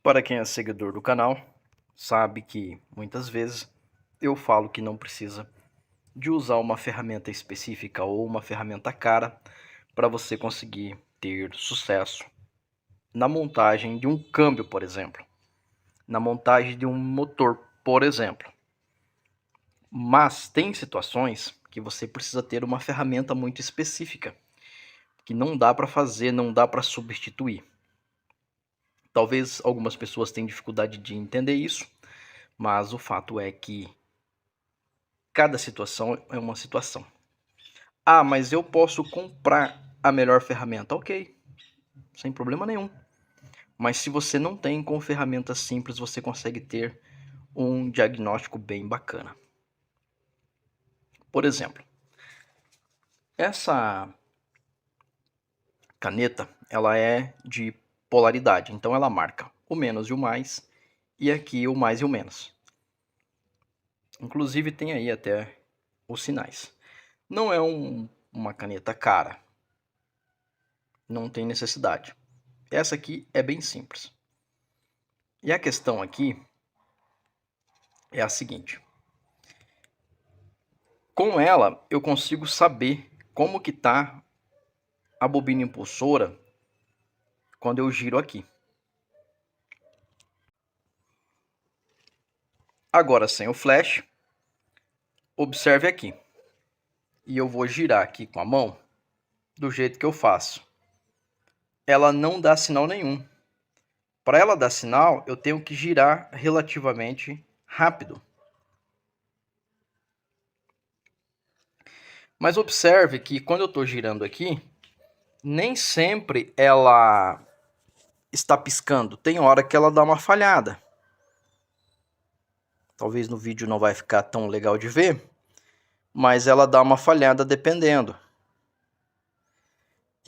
Para quem é seguidor do canal, sabe que muitas vezes eu falo que não precisa de usar uma ferramenta específica ou uma ferramenta cara para você conseguir ter sucesso na montagem de um câmbio, por exemplo, na montagem de um motor, por exemplo. Mas tem situações que você precisa ter uma ferramenta muito específica, que não dá para fazer, não dá para substituir. Talvez algumas pessoas tenham dificuldade de entender isso, mas o fato é que cada situação é uma situação. Ah, mas eu posso comprar a melhor ferramenta. Ok, sem problema nenhum. Mas se você não tem com ferramentas simples, você consegue ter um diagnóstico bem bacana. Por exemplo, essa caneta, ela é de polaridade. Então ela marca o menos e o mais, e aqui o mais e o menos. Inclusive tem aí até os sinais. Não é uma caneta cara. Não tem necessidade. Essa aqui é bem simples. E a questão aqui é a seguinte. Com ela, eu consigo saber como que está a bobina impulsora quando eu giro aqui. Agora, sem o flash, observe aqui. E eu vou girar aqui com a mão do jeito que eu faço. Ela não dá sinal nenhum. Para ela dar sinal, eu tenho que girar relativamente rápido. Mas observe que quando eu estou girando aqui, nem sempre ela está piscando. Tem hora que ela dá uma falhada. Talvez no vídeo não vai ficar tão legal de ver, mas ela dá uma falhada dependendo.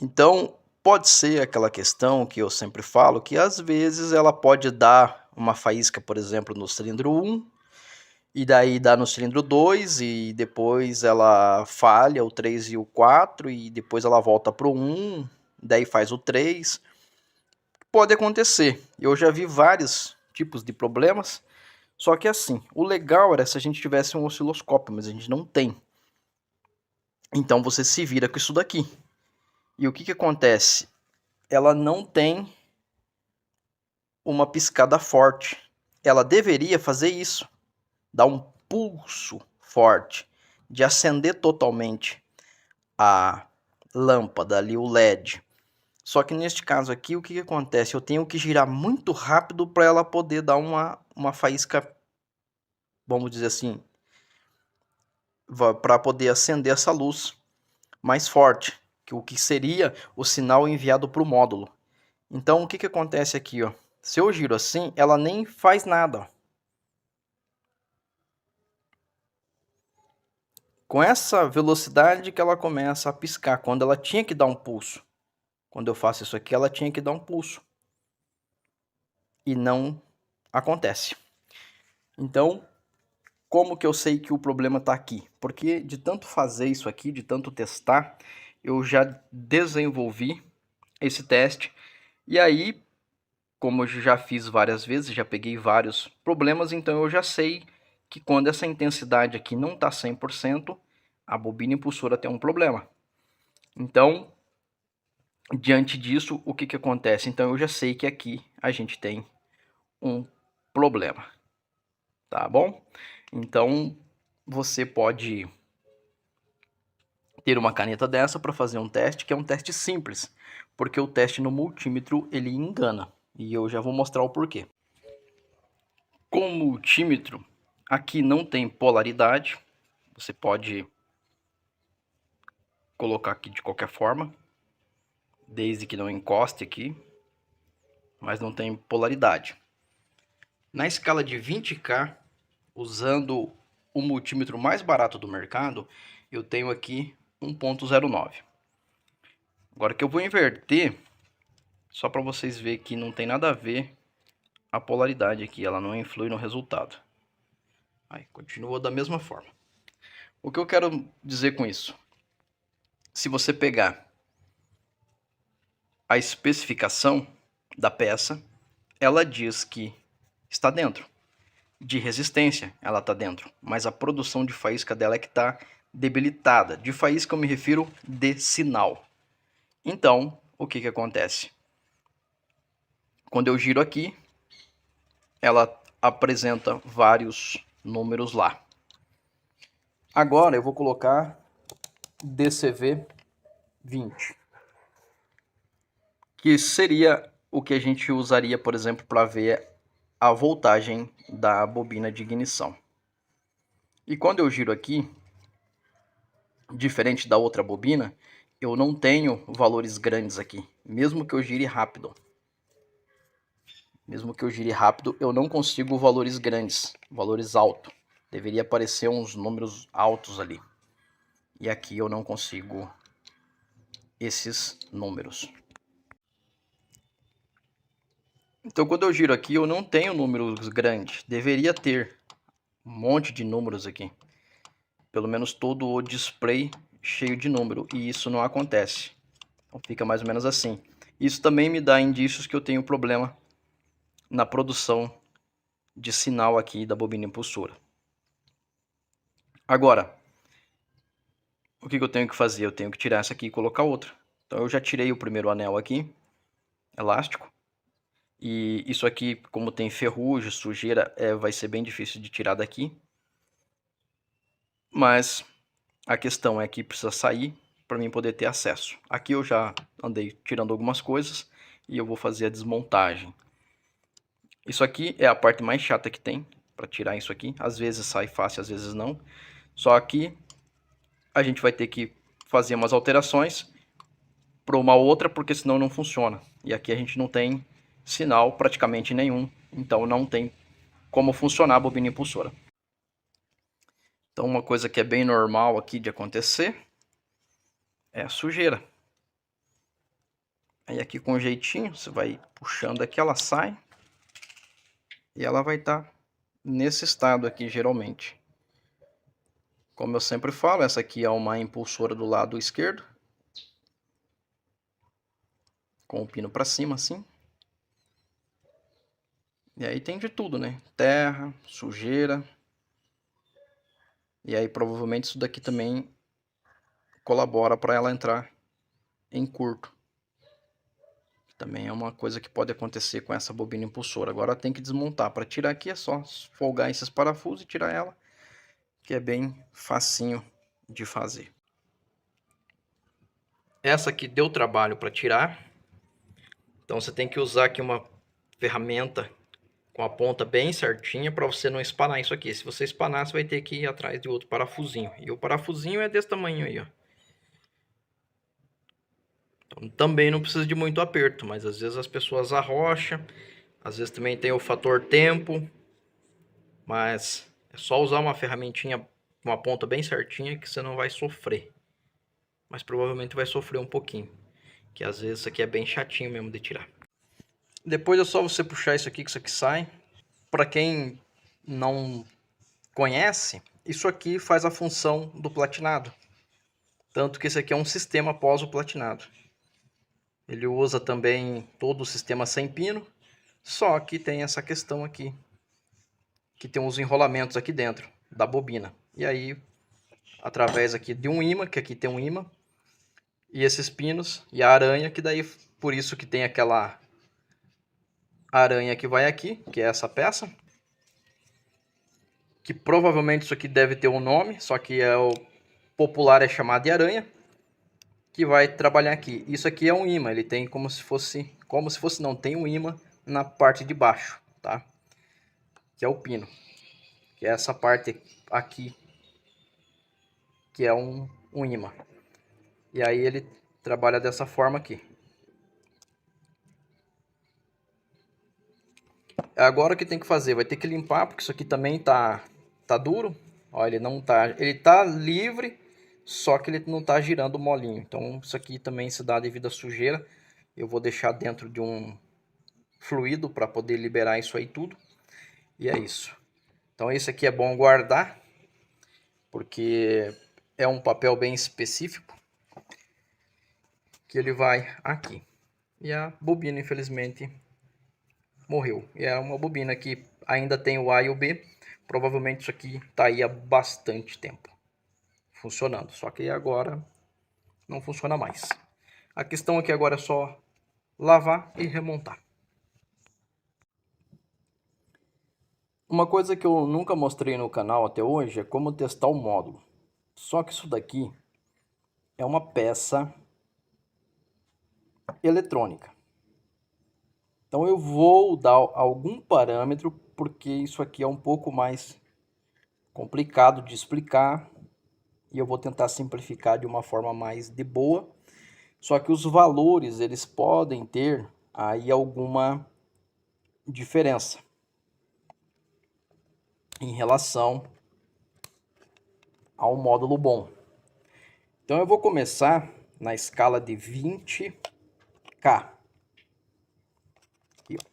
Então, pode ser aquela questão que eu sempre falo, que às vezes ela pode dar uma faísca, por exemplo, no cilindro 1, e daí dá no cilindro 2, e depois ela falha o 3 e o 4, e depois ela volta para o 1, daí faz o 3. Pode acontecer. Eu já vi vários tipos de problemas, só que assim, o legal era se a gente tivesse um osciloscópio, mas a gente não tem. Então você se vira com isso daqui. E o que acontece? Ela não tem uma piscada forte. Ela deveria fazer isso, dar um pulso forte, de acender totalmente a lâmpada ali, o LED. Só que neste caso aqui, o que acontece? Eu tenho que girar muito rápido para ela poder dar uma faísca, vamos dizer assim, para poder acender essa luz mais forte, que o que seria o sinal enviado para o módulo. Então, o que acontece aqui, ó? Se eu giro assim, ela nem faz nada, ó. Com essa velocidade que ela começa a piscar, quando ela tinha que dar um pulso. Quando eu faço isso aqui, ela tinha que dar um pulso. E não acontece. Então, como que eu sei que o problema está aqui? Porque de tanto fazer isso aqui, de tanto testar, eu já desenvolvi esse teste. E aí, como eu já fiz várias vezes, já peguei vários problemas, então eu já sei que quando essa intensidade aqui não está 100%, a bobina impulsora tem um problema. Então, diante disso, o que acontece? Então eu já sei que aqui a gente tem um problema, tá bom? Então você pode ter uma caneta dessa para fazer um teste, que é um teste simples, porque o teste no multímetro ele engana, e eu já vou mostrar o porquê. Com o multímetro, aqui não tem polaridade, você pode colocar aqui de qualquer forma, desde que não encoste aqui, mas não tem polaridade. Na escala de 20K, usando o multímetro mais barato do mercado, eu tenho aqui 1.09. Agora que eu vou inverter, só para vocês verem que não tem nada a ver a polaridade aqui, ela não influi no resultado. Aí, continua da mesma forma. O que eu quero dizer com isso? Se você pegar a especificação da peça, ela diz que está dentro. De resistência, ela está dentro. Mas a produção de faísca dela é que está debilitada. De faísca eu me refiro de sinal. Então, o que acontece? Quando eu giro aqui, ela apresenta vários números lá. Agora eu vou colocar DCV 20, que seria o que a gente usaria, por exemplo, para ver a voltagem da bobina de ignição. E quando eu giro aqui, diferente da outra bobina, eu não tenho valores grandes aqui, mesmo que eu gire rápido. Mesmo que eu gire rápido, eu não consigo valores grandes, valores altos. Deveria aparecer uns números altos ali. E aqui eu não consigo esses números. Então quando eu giro aqui, eu não tenho números grandes. Deveria ter um monte de números aqui. Pelo menos todo o display cheio de número. E isso não acontece. Então fica mais ou menos assim. Isso também me dá indícios que eu tenho problema na produção de sinal aqui da bobina impulsora. Agora, o que eu tenho que fazer? Eu tenho que tirar essa aqui e colocar outra. Então eu já tirei o primeiro anel aqui, elástico. E isso aqui, como tem ferrugem, sujeira, vai ser bem difícil de tirar daqui. Mas a questão é que precisa sair para mim poder ter acesso. Aqui eu já andei tirando algumas coisas e eu vou fazer a desmontagem. Isso aqui é a parte mais chata que tem para tirar isso aqui. Às vezes sai fácil, às vezes não. Só que a gente vai ter que fazer umas alterações para uma outra, porque senão não funciona. E aqui a gente não tem sinal praticamente nenhum, então não tem como funcionar a bobina impulsora. Então uma coisa que é bem normal aqui de acontecer é a sujeira. Aí aqui com jeitinho, você vai puxando aqui, ela sai. E ela vai estar nesse estado aqui, geralmente. Como eu sempre falo, essa aqui é uma impulsora do lado esquerdo. Com o pino para cima, assim. E aí tem de tudo, né? Terra, sujeira. E aí provavelmente isso daqui também colabora para ela entrar em curto. Também é uma coisa que pode acontecer com essa bobina impulsora. Agora tem que desmontar. Para tirar aqui é só folgar esses parafusos e tirar ela, que é bem facinho de fazer. Essa aqui deu trabalho para tirar. Então você tem que usar aqui uma ferramenta com a ponta bem certinha para você não espanar isso aqui. Se você espanar, você vai ter que ir atrás de outro parafusinho. E o parafusinho é desse tamanho aí, ó. Então, também não precisa de muito aperto, mas às vezes as pessoas arrocham. Às vezes também tem o fator tempo. Mas é só usar uma ferramentinha com a ponta bem certinha que você não vai sofrer. Mas provavelmente vai sofrer um pouquinho. Que às vezes isso aqui é bem chatinho mesmo de tirar. Depois é só você puxar isso aqui, que isso aqui sai. Para quem não conhece, isso aqui faz a função do platinado. Tanto que esse aqui é um sistema após o platinado. Ele usa também todo o sistema sem pino, só que tem essa questão aqui, que tem uns enrolamentos aqui dentro da bobina. E aí, através aqui de um ímã, que aqui tem um ímã, e esses pinos, e a aranha, que daí, por isso que tem aquela aranha que vai aqui, que é essa peça. Que provavelmente isso aqui deve ter um nome, só que o popular é chamado de aranha, que vai trabalhar aqui. Isso aqui é um ímã, ele tem como se fosse não, tem um ímã na parte de baixo, tá? Que é o pino, que é essa parte aqui, que é um ímã. E aí ele trabalha dessa forma aqui. Agora o que tem que fazer? Vai ter que limpar, porque isso aqui também tá duro. Ó, ele tá livre, só que ele não tá girando molinho. Então isso aqui também se dá devido à sujeira. Eu vou deixar dentro de um fluido para poder liberar isso aí tudo. E é isso. Então esse aqui é bom guardar, porque é um papel bem específico que ele vai aqui. E a bobina, infelizmente, morreu. E é uma bobina que ainda tem o A e o B. Provavelmente isso aqui está aí há bastante tempo funcionando. Só que agora não funciona mais. A questão aqui agora é só lavar e remontar. Uma coisa que eu nunca mostrei no canal até hoje é como testar o módulo. Só que isso daqui é uma peça eletrônica. Então eu vou dar algum parâmetro, porque isso aqui é um pouco mais complicado de explicar. E eu vou tentar simplificar de uma forma mais de boa. Só que os valores, eles podem ter aí alguma diferença em relação ao módulo bom. Então eu vou começar na escala de 20K. Aqui, ó.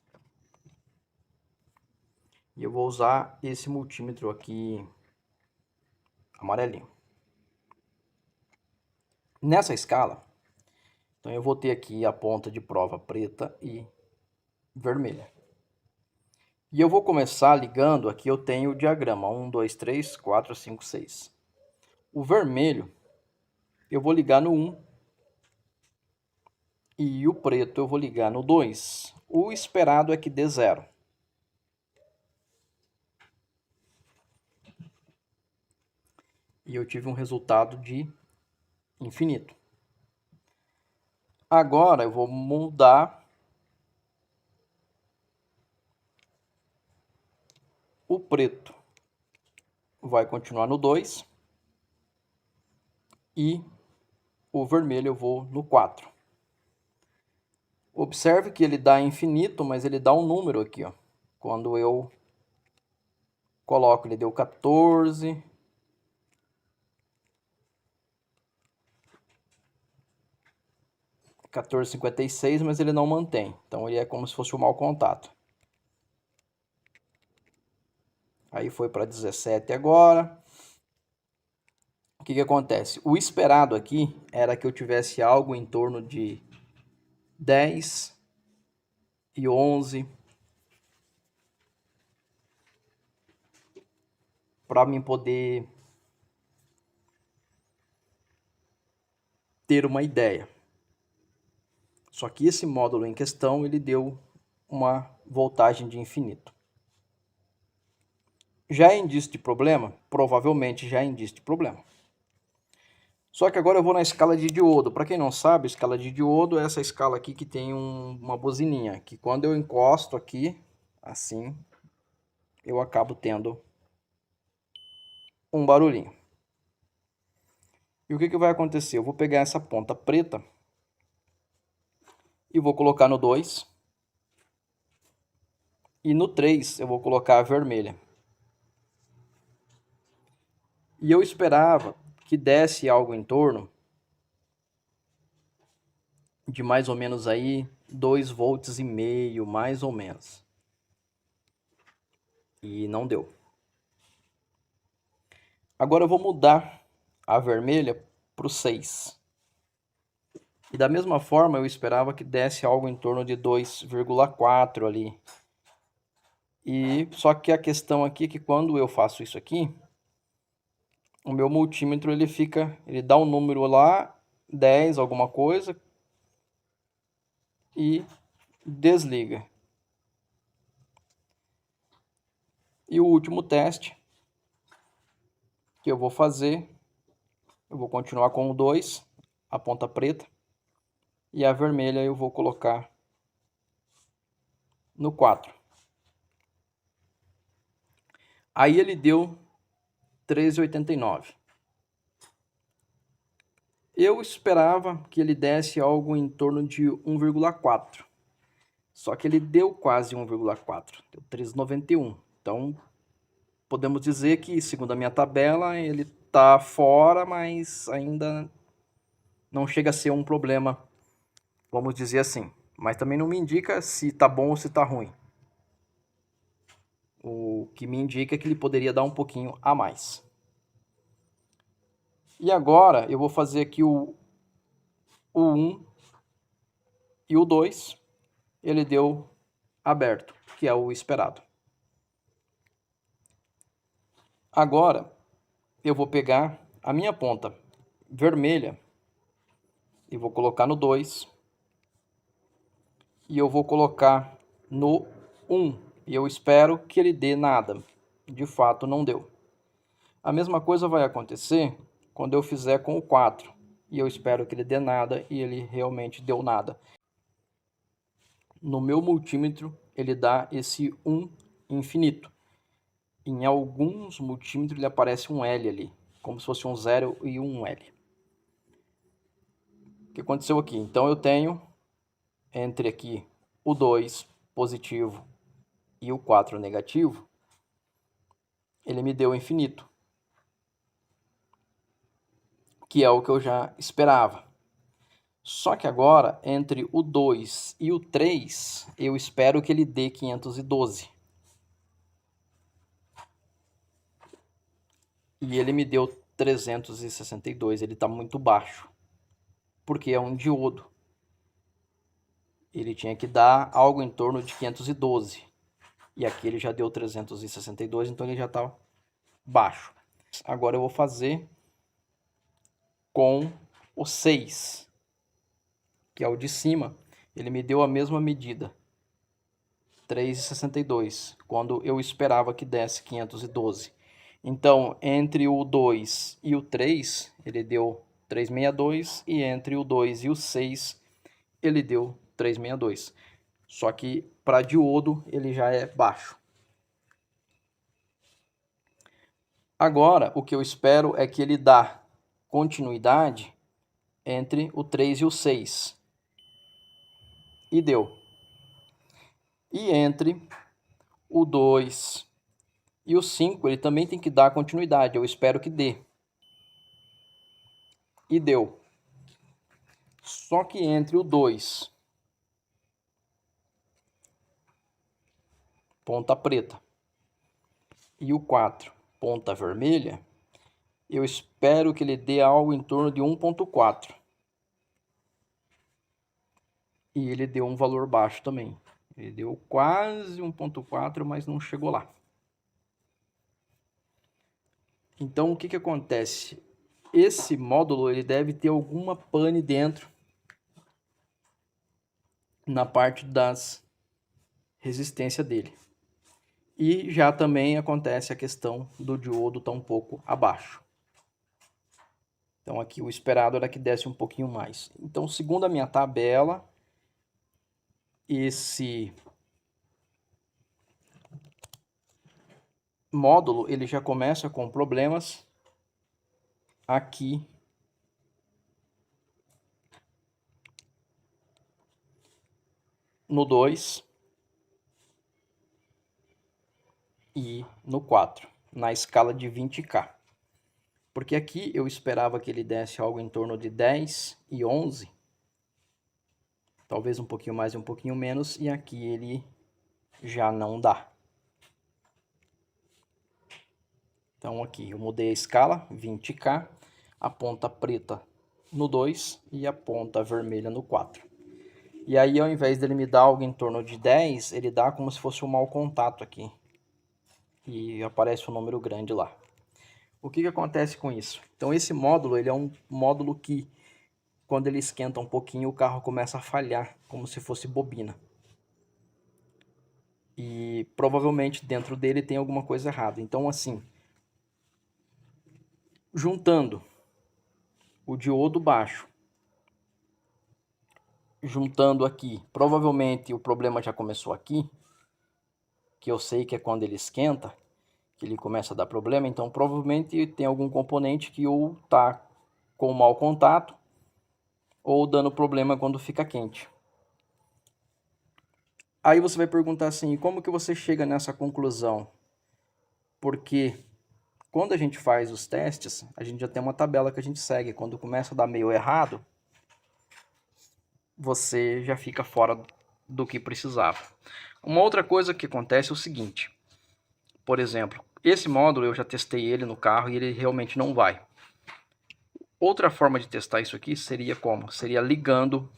E eu vou usar esse multímetro aqui amarelinho. Nessa escala, então eu vou ter aqui a ponta de prova preta e vermelha. E eu vou começar ligando, aqui eu tenho o diagrama 1, 2, 3, 4, 5, 6. O vermelho eu vou ligar no 1 e o preto eu vou ligar no 2. O esperado é que dê 0. E eu tive um resultado de infinito. Agora eu vou mudar o preto. Vai continuar no 2 e o vermelho eu vou no 4. Observe que ele dá infinito, mas ele dá um número aqui, ó. Quando eu coloco, ele deu 14. 14,56, mas ele não mantém. Então ele é como se fosse um mau contato. Aí foi para 17 agora. O que acontece? O esperado aqui era que eu tivesse algo em torno de 10 e 11 para mim poder ter uma ideia. Só que esse módulo em questão, ele deu uma voltagem de infinito. Já é indício de problema? Provavelmente já é indício de problema. Só que agora eu vou na escala de diodo. Para quem não sabe, a escala de diodo é essa escala aqui que tem uma buzininha. Que quando eu encosto aqui, assim, eu acabo tendo um barulhinho. E o que vai acontecer? Eu vou pegar essa ponta preta e vou colocar no 2. E no 3 eu vou colocar a vermelha. E eu esperava que desse algo em torno de mais ou menos aí 2,5 volts, mais ou menos. E não deu. Agora eu vou mudar a vermelha para o 6. E da mesma forma eu esperava que desse algo em torno de 2,4 ali. E só que a questão aqui é que quando eu faço isso aqui, o meu multímetro ele dá um número lá, 10 alguma coisa, e desliga. E o último teste que eu vou fazer, eu vou continuar com o 2, a ponta preta, e a vermelha eu vou colocar no 4. Aí ele deu 13,89. Eu esperava que ele desse algo em torno de 1,4. Só que ele deu quase 1,4. Deu 13,91. Então, podemos dizer que, segundo a minha tabela, ele está fora, mas ainda não chega a ser um problema, vamos dizer assim. Mas também não me indica se está bom ou se está ruim. O que me indica é que ele poderia dar um pouquinho a mais. E agora eu vou fazer aqui o 1 e o 2. Ele deu aberto, que é o esperado. Agora, eu vou pegar a minha ponta vermelha e vou colocar no 2. E eu vou colocar no 1. E eu espero que ele dê nada. De fato, não deu. A mesma coisa vai acontecer quando eu fizer com o 4. E eu espero que ele dê nada e ele realmente deu nada. No meu multímetro, ele dá esse 1 infinito. Em alguns multímetros ele aparece um L ali, como se fosse um 0 e um L. O que aconteceu aqui? Então eu tenho entre aqui o 2 positivo e o 4 negativo, ele me deu infinito, que é o que eu já esperava. Só que agora, entre o 2 e o 3, eu espero que ele dê 512. E ele me deu 362, ele está muito baixo, porque é um diodo. Ele tinha que dar algo em torno de 512. E aqui ele já deu 362, então ele já está baixo. Agora eu vou fazer com o 6, que é o de cima. Ele me deu a mesma medida, 3,62, quando eu esperava que desse 512. Então, entre o 2 e o 3, ele deu 362, e entre o 2 e o 6, ele deu 362. Só que para diodo ele já é baixo. Agora, o que eu espero é que ele dá continuidade entre o 3 e o 6. E deu. E entre o 2 e o 5, ele também tem que dar continuidade. Eu espero que dê. E deu. Só que entre o 2, ponta preta, e o 4, ponta vermelha, eu espero que ele dê algo em torno de 1,4. E ele deu um valor baixo também. Ele deu quase 1,4, mas não chegou lá. Então, o que acontece? Esse módulo ele deve ter alguma pane dentro na parte das resistências dele. E já também acontece a questão do diodo estar um pouco abaixo. Então aqui o esperado era que desse um pouquinho mais. Então, segundo a minha tabela, esse módulo ele já começa com problemas aqui no 2 e no 4, na escala de 20K. Porque aqui eu esperava que ele desse algo em torno de 10 e 11, talvez um pouquinho mais e um pouquinho menos, e aqui ele já não dá. Então aqui eu mudei a escala, 20K, a ponta preta no 2 e a ponta vermelha no 4. E aí, ao invés dele me dar algo em torno de 10, ele dá como se fosse um mau contato aqui. E aparece um número grande lá. O que acontece com isso? Então esse módulo ele é um módulo que, quando ele esquenta um pouquinho, o carro começa a falhar, como se fosse bobina. E provavelmente dentro dele tem alguma coisa errada. Então assim, juntando o diodo baixo, juntando aqui, provavelmente o problema já começou aqui, que eu sei que é quando ele esquenta, que ele começa a dar problema, então provavelmente tem algum componente que ou está com mau contato ou dando problema quando fica quente. Aí você vai perguntar assim, como que você chega nessa conclusão? Porque quando a gente faz os testes, a gente já tem uma tabela que a gente segue. Quando começa a dar meio errado, você já fica fora do que precisava. Uma outra coisa que acontece é o seguinte. Por exemplo, esse módulo eu já testei ele no carro e ele realmente não vai. Outra forma de testar isso aqui seria como? Seria ligando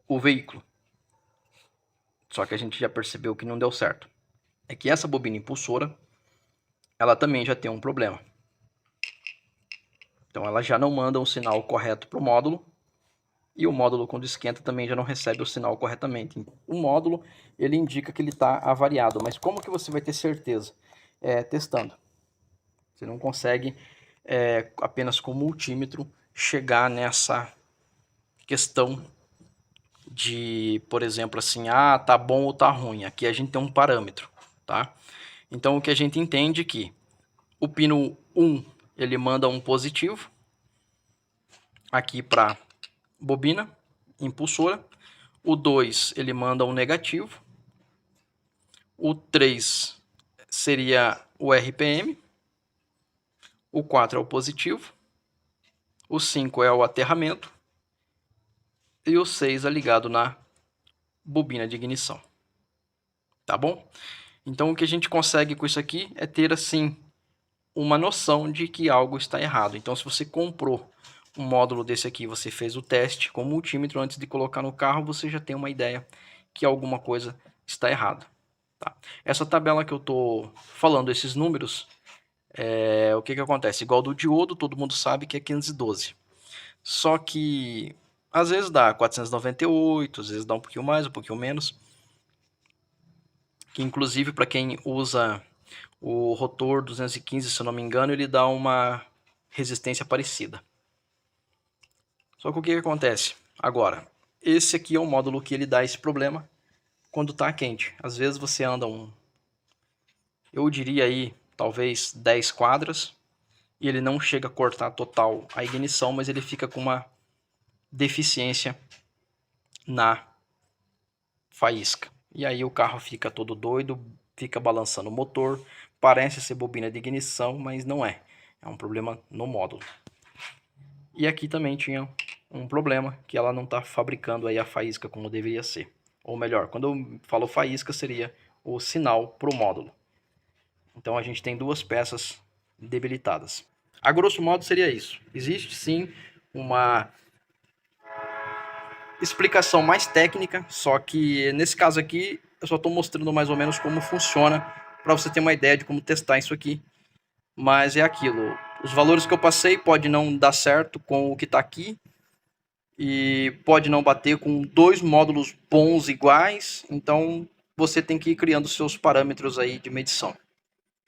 o veículo. só que a gente já percebeu que não deu certo. É que essa bobina impulsora, ela também já tem um problema. Então ela já não manda um sinal correto para o módulo, e o módulo, quando esquenta, também já não recebe o sinal corretamente. O módulo, ele indica que ele está avariado, mas como que você vai ter certeza? Testando. Você não consegue, apenas com o multímetro, chegar nessa questão de, por exemplo, assim, tá bom ou tá ruim. Aqui a gente tem um parâmetro, tá? Então o que a gente entende é que o pino 1, ele manda um positivo aqui para bobina impulsora. O 2, ele manda um negativo. O 3 seria o RPM. O 4 é o positivo. O 5 é o aterramento. E o 6 é ligado na bobina de ignição. Tá bom? Então o que a gente consegue com isso aqui é ter assim uma noção de que algo está errado. Então se você comprou um módulo desse aqui, você fez o teste com o multímetro antes de colocar no carro, você já tem uma ideia que alguma coisa está errada. Tá? Essa tabela que eu estou falando, esses números, o que acontece? Igual do diodo, todo mundo sabe que é 512. Só que às vezes dá 498, às vezes dá um pouquinho mais, um pouquinho menos. Que inclusive para quem usa o rotor 215, se eu não me engano, ele dá uma resistência parecida. Só que o que acontece? Agora, esse aqui é um módulo que ele dá esse problema quando está quente. Às vezes você anda eu diria aí, talvez 10 quadras, e ele não chega a cortar total a ignição, mas ele fica com uma deficiência na faísca. E aí o carro fica todo doido, fica balançando o motor, parece ser bobina de ignição, mas não é. É um problema no módulo. E aqui também tinha um problema, que ela não está fabricando aí a faísca como deveria ser. Ou melhor, quando eu falo faísca, seria o sinal para o módulo. Então a gente tem duas peças debilitadas. A grosso modo seria isso. Existe sim uma explicação mais técnica, só que nesse caso aqui eu só estou mostrando mais ou menos como funciona para você ter uma ideia de como testar isso aqui. Mas é aquilo, os valores que eu passei pode não dar certo com o que está aqui e pode não bater com dois módulos bons iguais, então você tem que ir criando seus parâmetros aí de medição.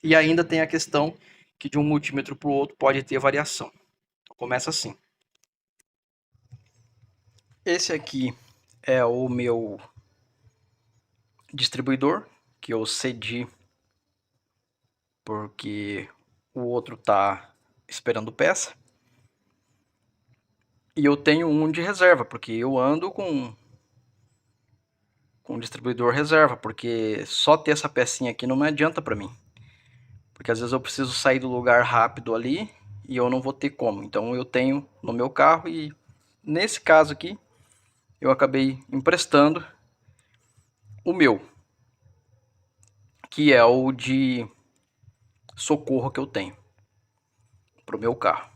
E ainda tem a questão que de um multímetro para o outro pode ter variação. Então começa assim. Esse aqui é o meu distribuidor, que eu cedi porque o outro tá esperando peça. E eu tenho um de reserva, porque eu ando com distribuidor reserva, porque só ter essa pecinha aqui não me adianta para mim. Porque às vezes eu preciso sair do lugar rápido ali e eu não vou ter como. Então eu tenho no meu carro e nesse caso aqui eu acabei emprestando o meu, que é o de socorro que eu tenho para o meu carro.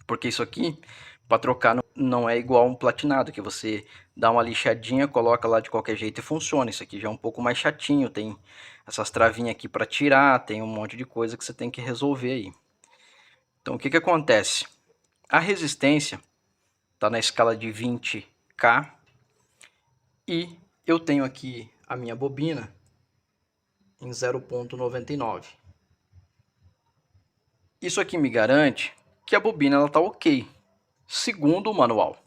Porque isso aqui, para trocar, não é igual um platinado, que você dá uma lixadinha, coloca lá de qualquer jeito e funciona. Isso aqui já é um pouco mais chatinho, tem essas travinhas aqui para tirar, tem um monte de coisa que você tem que resolver aí. Então o que acontece? A resistência está na escala de 20K e eu tenho aqui a minha bobina em 0,99. Isso aqui me garante que a bobina está ok, segundo o manual.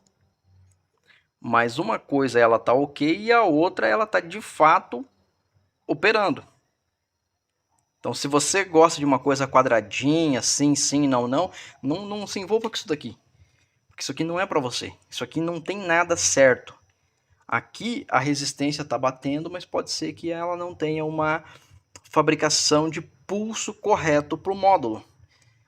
Mas uma coisa ela tá ok e a outra ela tá de fato operando. Então se você gosta de uma coisa quadradinha, sim, sim, não, não se envolva com isso daqui. Porque isso aqui não é para você. Isso aqui não tem nada certo. Aqui a resistência está batendo, mas pode ser que ela não tenha uma fabricação de pulso correto para o módulo.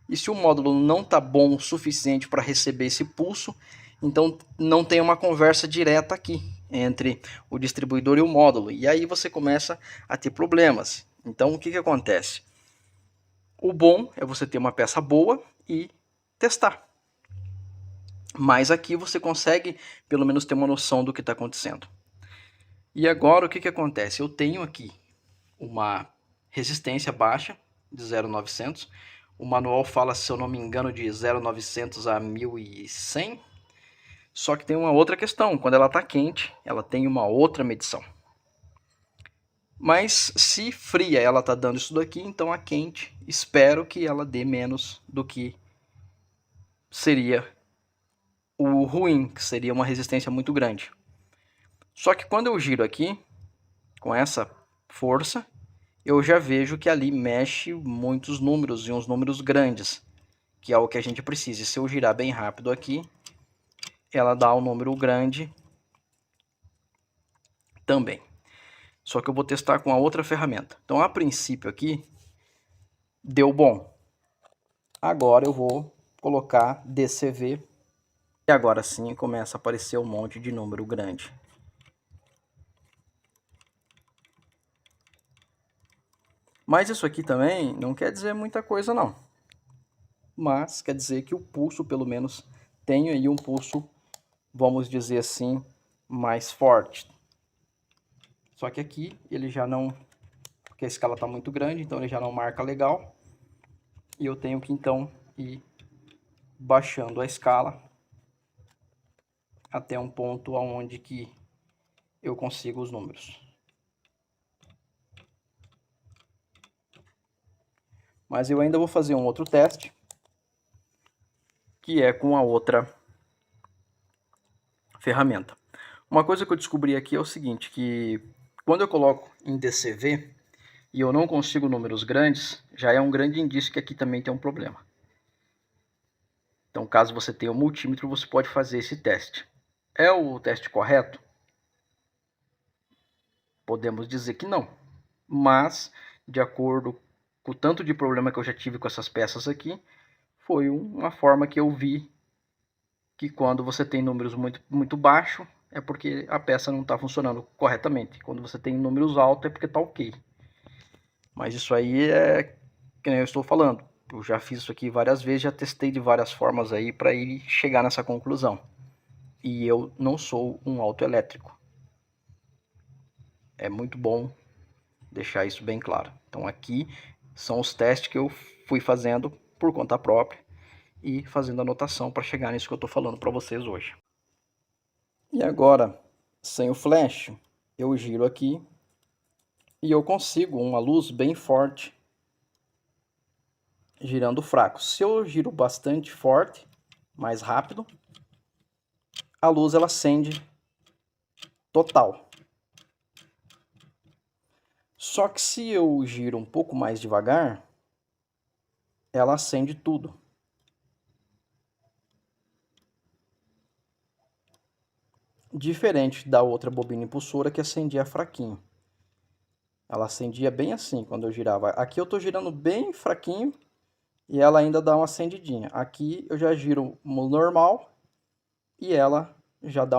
E se o módulo não está bom o suficiente para receber esse pulso, então não tem uma conversa direta aqui entre o distribuidor e o módulo. E aí você começa a ter problemas. Então o que acontece? O bom é você ter uma peça boa e testar. Mas aqui você consegue pelo menos ter uma noção do que está acontecendo. E agora o que acontece? Eu tenho aqui uma resistência baixa de 0,900. O manual fala, se eu não me engano, de 0,900 a 1100. Só que tem uma outra questão, quando ela está quente, ela tem uma outra medição. Mas se fria ela está dando isso daqui, então a quente, espero que ela dê menos do que seria o ruim, que seria uma resistência muito grande. Só que quando eu giro aqui, com essa força, eu já vejo que ali mexe muitos números e uns números grandes, que é o que a gente precisa. E se eu girar bem rápido aqui, ela dá um número grande também. Só que eu vou testar com a outra ferramenta. Então, a princípio aqui, deu bom. Agora eu vou colocar DCV. E agora sim começa a aparecer um monte de número grande. Mas isso aqui também não quer dizer muita coisa não. Mas quer dizer que o pulso, pelo menos, tem aí um pulso, vamos dizer assim, mais forte. Só que aqui ele já não, porque a escala está muito grande, então ele já não marca legal. E eu tenho que então ir baixando a escala até um ponto onde que eu consigo os números. Mas eu ainda vou fazer um outro teste, que é com a outra ferramenta. Uma coisa que eu descobri aqui é o seguinte, que quando eu coloco em DCV e eu não consigo números grandes, já é um grande indício que aqui também tem um problema. Então, caso você tenha um multímetro, você pode fazer esse teste. É o teste correto? Podemos dizer que não. Mas, de acordo com o tanto de problema que eu já tive com essas peças aqui, foi uma forma que eu vi que quando você tem números muito baixos, é porque a peça não está funcionando corretamente. Quando você tem números altos, é porque está ok. Mas isso aí é que nem eu estou falando. Eu já fiz isso aqui várias vezes, já testei de várias formas aí para ir chegar nessa conclusão. E eu não sou um autoelétrico. É muito bom deixar isso bem claro. Então aqui são os testes que eu fui fazendo por conta própria e fazendo anotação para chegar nisso que eu estou falando para vocês hoje. E agora, sem o flash, eu giro aqui e eu consigo uma luz bem forte girando fraco. Se eu giro bastante forte, mais rápido, a luz ela acende total. Só que se eu giro um pouco mais devagar, ela acende tudo. Diferente da outra bobina impulsora que acendia fraquinho. Ela acendia bem assim quando eu girava. Aqui eu estou girando bem fraquinho e ela ainda dá uma acendidinha. Aqui eu já giro normal e ela já dá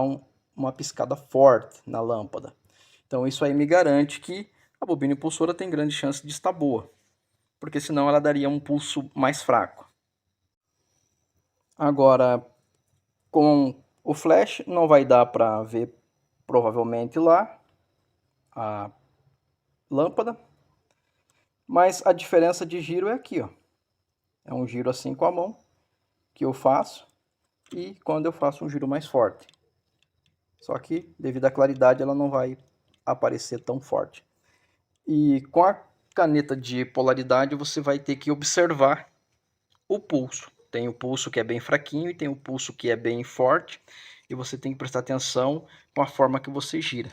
uma piscada forte na lâmpada. Então isso aí me garante que a bobina impulsora tem grande chance de estar boa, porque senão ela daria um pulso mais fraco. Agora, com o flash não vai dar para ver provavelmente lá a lâmpada, mas a diferença de giro é aqui, ó. É um giro assim com a mão que eu faço e quando eu faço um giro mais forte. Só que devido à claridade ela não vai aparecer tão forte. E com a caneta de polaridade você vai ter que observar o pulso. Tem o pulso que é bem fraquinho e tem o pulso que é bem forte. E você tem que prestar atenção com a forma que você gira.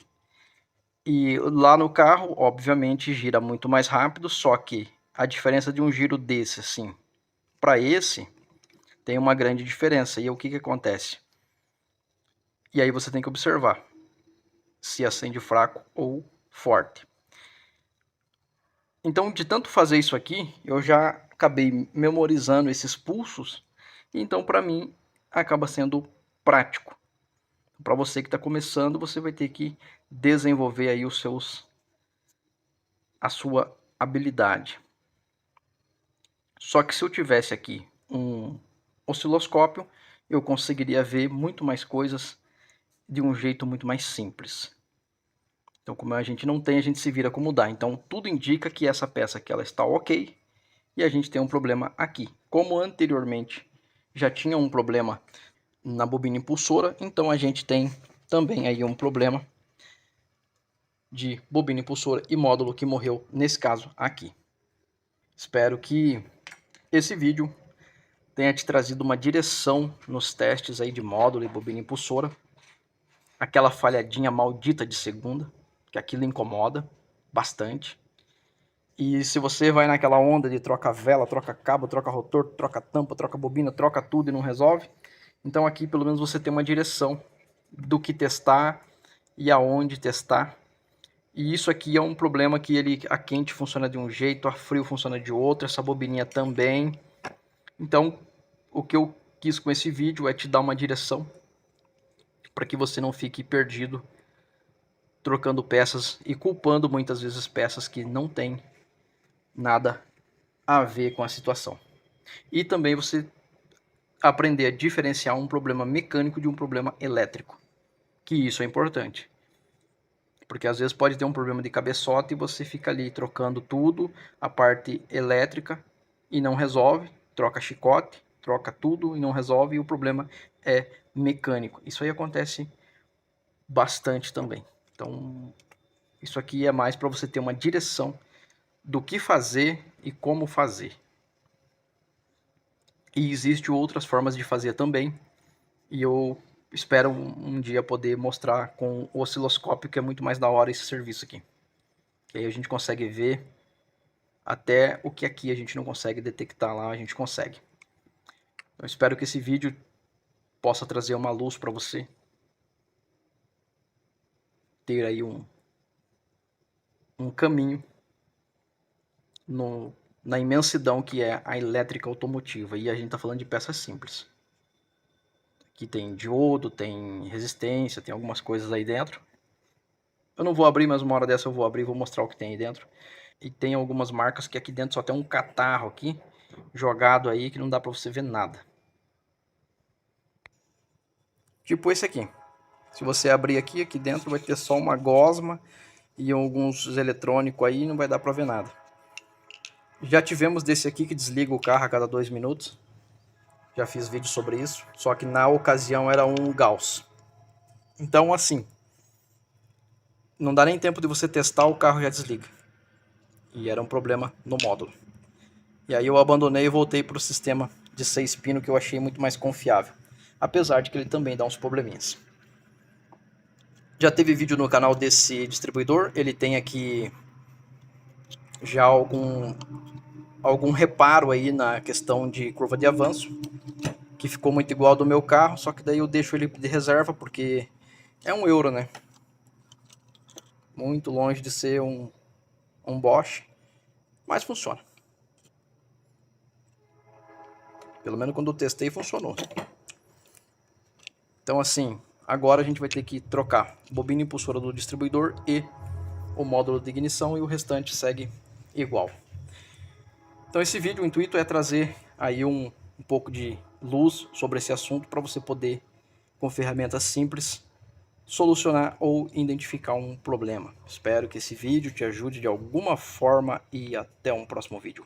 E lá no carro, obviamente, gira muito mais rápido, só que a diferença de um giro desse, assim, para esse, tem uma grande diferença. E o que acontece? E aí você tem que observar se acende fraco ou forte. Então, de tanto fazer isso aqui, eu já acabei memorizando esses pulsos. Então, para mim, acaba sendo prático. Para você que está começando, você vai ter que desenvolver aí a sua habilidade. Só que se eu tivesse aqui um osciloscópio, eu conseguiria ver muito mais coisas de um jeito muito mais simples. Então, como a gente não tem, a gente se vira com mudar. Então, tudo indica que essa peça aqui ela está ok e a gente tem um problema aqui. Como anteriormente já tinha um problema na bobina impulsora, então a gente tem também aí um problema de bobina impulsora e módulo que morreu nesse caso aqui. Espero que esse vídeo tenha te trazido uma direção nos testes aí de módulo e bobina impulsora. Aquela falhadinha maldita de segunda, que aquilo incomoda bastante. E se você vai naquela onda de troca vela, troca cabo, troca rotor, troca tampa, troca bobina, troca tudo e não resolve, então aqui pelo menos você tem uma direção do que testar e aonde testar. E isso aqui é um problema que ele a quente funciona de um jeito, a frio funciona de outro, essa bobininha também. Então, o que eu quis com esse vídeo é te dar uma direção para que você não fique perdido trocando peças e culpando muitas vezes peças que não têm nada a ver com a situação. E também você aprender a diferenciar um problema mecânico de um problema elétrico, que isso é importante. Porque às vezes pode ter um problema de cabeçote e você fica ali trocando tudo, a parte elétrica, e não resolve, troca chicote, troca tudo e não resolve, e o problema é mecânico. Isso aí acontece bastante também. Então, isso aqui é mais para você ter uma direção do que fazer e como fazer. E existem outras formas de fazer também, e eu espero um dia poder mostrar com o osciloscópio, que é muito mais da hora esse serviço aqui. Que aí a gente consegue ver até o que aqui a gente não consegue detectar lá, a gente consegue. Eu espero que esse vídeo possa trazer uma luz para você ter aí um caminho na imensidão que é a elétrica automotiva. E a gente está falando de peças simples. Aqui tem diodo, tem resistência, tem algumas coisas aí dentro. Eu não vou abrir, mas uma hora dessa eu vou abrir e vou mostrar o que tem aí dentro. E tem algumas marcas que aqui dentro só tem um catarro aqui, jogado aí, que não dá para você ver nada. Tipo esse aqui. Se você abrir aqui, aqui dentro vai ter só uma gosma e alguns eletrônicos aí, não vai dar para ver nada. Já tivemos desse aqui que desliga o carro a cada 2 minutos. Já fiz vídeo sobre isso, só que na ocasião era um Gauss. Então assim, não dá nem tempo de você testar, o carro já desliga. E era um problema no módulo. E aí eu abandonei e voltei para o sistema de 6 pinos, que eu achei muito mais confiável. Apesar de que ele também dá uns probleminhas. Já teve vídeo no canal desse distribuidor, ele tem aqui já algum reparo aí na questão de curva de avanço, que ficou muito igual ao do meu carro, só que daí eu deixo ele de reserva porque é €1, né? Muito longe de ser um Bosch, mas funciona. Pelo menos quando eu testei funcionou. Então assim, agora a gente vai ter que trocar bobina impulsora do distribuidor e o módulo de ignição, e o restante segue igual. Então esse vídeo, o intuito é trazer aí um pouco de luz sobre esse assunto para você poder, com ferramentas simples, solucionar ou identificar um problema. Espero que esse vídeo te ajude de alguma forma e até um próximo vídeo.